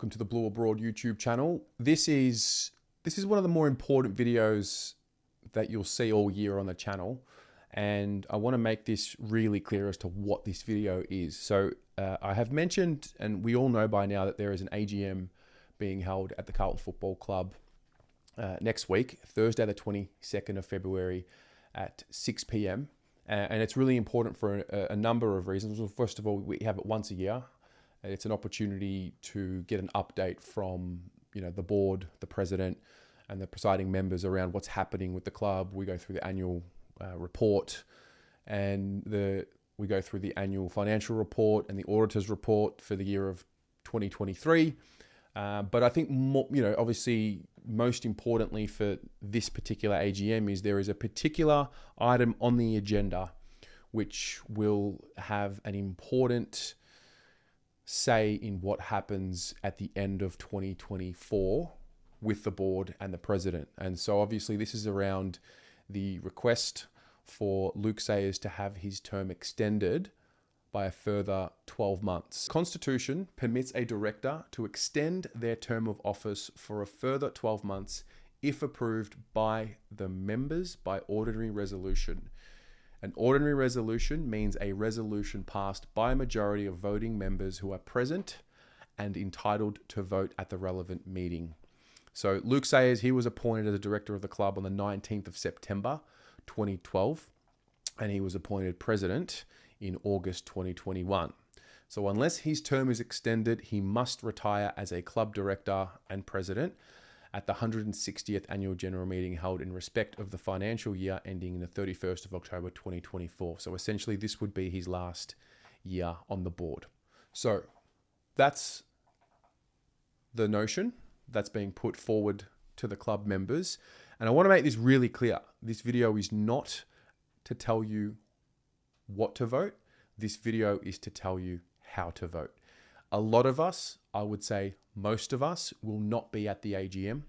welcome to the Blue Abroad YouTube channel. This is one of the more important videos that you'll see all year on the channel, and I want to make this really clear as to what this video is. So I have mentioned, and we all know by now, that there is an AGM being held at the Carlton Football Club next week, Thursday the 22nd of February at 6 p.m. And it's really important for a number of reasons. Well, first of all, we have it once a year. It's an opportunity to get an update from the board, the president, and the presiding members around what's happening with the club. We go through the annual report, and we go through the annual financial report and the auditor's report for the year of 2023. But I think obviously most importantly for this particular AGM is there is a particular item on the agenda which will have an important say in what happens at the end of 2024 with the board and the president. And so obviously this is around the request for Luke Sayers to have his term extended by a further 12 months. The Constitution permits a director to extend their term of office for a further 12 months if approved by the members by ordinary resolution. An ordinary resolution means a resolution passed by a majority of voting members who are present and entitled to vote at the relevant meeting. So Luke Sayers, he was appointed as a director of the club on the 19th of September 2012, and he was appointed president in August 2021. So unless his term is extended, he must retire as a club director and president at the 160th annual general meeting held in respect of the financial year ending in the 31st of October 2024. So essentially this would be his last year on the board. So that's the notion that's being put forward to the club members. And I want to make this really clear. This video is not to tell you what to vote. This video is to tell you how to vote. A lot of us, I would say most of us, will not be at the AGM.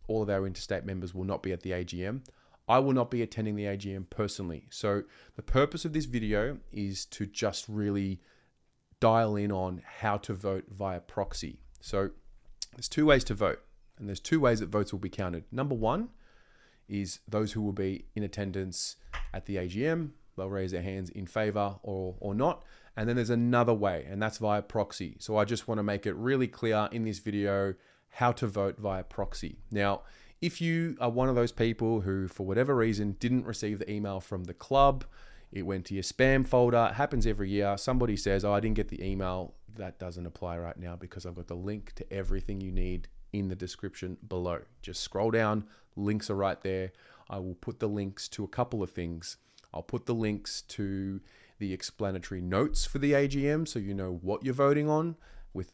All of our interstate members will not be at the AGM. I will not be attending the AGM personally. So the purpose of this video is to just really dial in on how to vote via proxy. So there's two ways to vote, and there's two ways that votes will be counted. Number one is those who will be in attendance at the AGM. They'll raise their hands in favor or not. And then there's another way, and that's via proxy. So I just want to make it really clear in this video how to vote via proxy. Now, if you are one of those people who, for whatever reason, didn't receive the email from the club, it went to your spam folder, it happens every year. Somebody says, oh, I didn't get the email. That doesn't apply right now because I've got the link to everything you need in the description below. Just scroll down, links are right there. I will put the links to a couple of things. I'll put the links to the explanatory notes for the AGM so you know what you're voting on,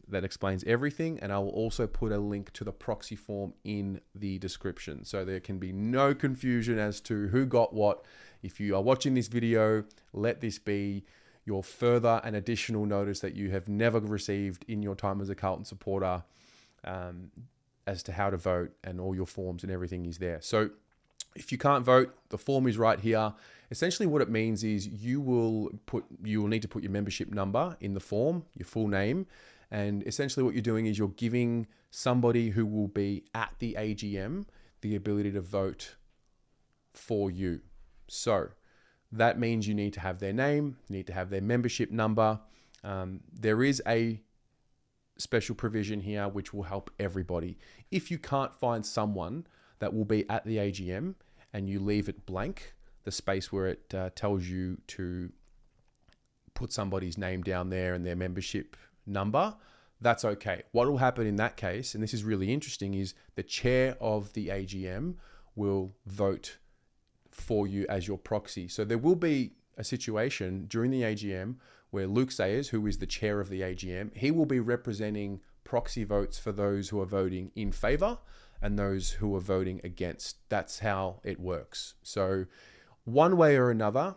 that explains everything. And I will also put a link to the proxy form in the description so there can be no confusion as to who got what. If you are watching this video, let this be your further and additional notice that you have never received in your time as a Carlton supporter as to how to vote, and all your forms and everything is there. So if you can't vote, the form is right here. Essentially what it means is you will need to put your membership number in the form, your full name. And essentially what you're doing is you're giving somebody who will be at the AGM the ability to vote for you. So that means you need to have their name, you need to have their membership number. There is a special provision here which will help everybody. If you can't find someone that will be at the AGM and you leave it blank, the space where it tells you to put somebody's name down there and their membership number, that's okay. What will happen in that case, and this is really interesting, is the chair of the AGM will vote for you as your proxy. So there will be a situation during the AGM where Luke Sayers, who is the chair of the AGM, he will be representing proxy votes for those who are voting in favor and those who are voting against. That's how it works. So one way or another,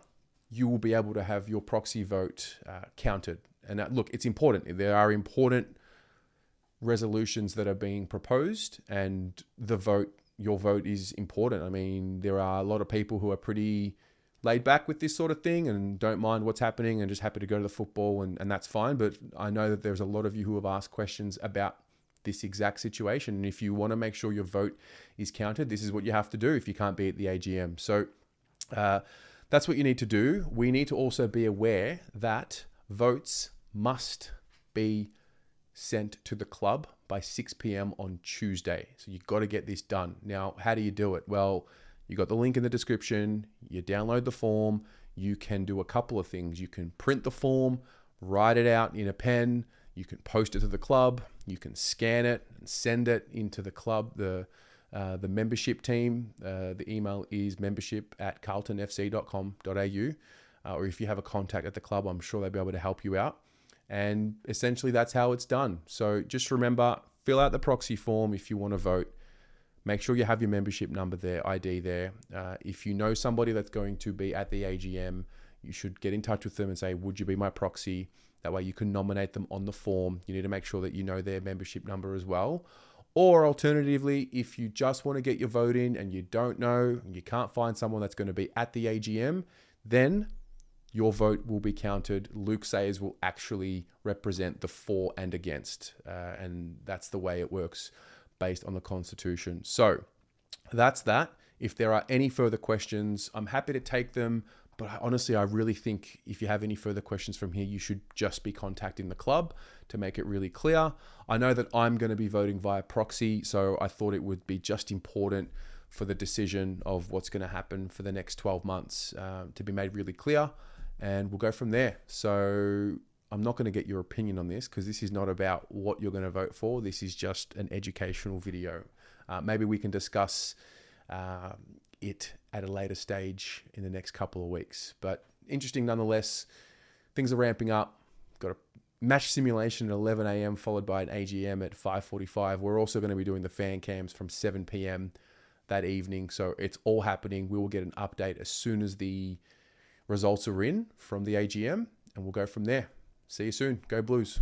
you will be able to have your proxy vote counted. And look, it's important. There are important resolutions that are being proposed, and your vote is important. I mean, there are a lot of people who are pretty laid back with this sort of thing and don't mind what's happening and just happy to go to the football, and that's fine. But I know that there's a lot of you who have asked questions about this exact situation. And if you want to make sure your vote is counted, this is what you have to do if you can't be at the AGM. So that's what you need to do. We need to also be aware that votes must be sent to the club by 6 p.m. on Tuesday. So you've got to get this done. Now, how do you do it? Well, you got the link in the description. You download the form. You can do a couple of things. You can print the form, write it out in a pen. You can post it to the club. You can scan it and send it into the club, the membership team. The email is membership@carltonfc.com.au. Or if you have a contact at the club, I'm sure they'll be able to help you out. And essentially that's how it's done. So just remember, fill out the proxy form if you want to vote. Make sure you have your membership number there, ID there. If you know somebody that's going to be at the AGM, you should get in touch with them and say, would you be my proxy? That way you can nominate them on the form. You need to make sure that you know their membership number as well. Or alternatively, if you just want to get your vote in and you don't know, and you can't find someone that's going to be at the AGM, then your vote will be counted. Luke Sayers will actually represent the for and against. And that's the way it works based on the Constitution. So that's that. If there are any further questions, I'm happy to take them. But honestly, I really think if you have any further questions from here, you should just be contacting the club to make it really clear. I know that I'm going to be voting via proxy, so I thought it would be just important for the decision of what's going to happen for the next 12 months to be made really clear, and we'll go from there. So I'm not going to get your opinion on this because this is not about what you're going to vote for. This is just an educational video. Maybe we can discuss it at a later stage in the next couple of weeks. But interesting nonetheless. Things are ramping up. Got a match simulation at 11 a.m. followed by an AGM at 5:45. We're also going to be doing the fan cams from 7 p.m. that evening. So it's all happening. We will get an update as soon as the results are in from the AGM, and we'll go from there. See you soon. Go Blues.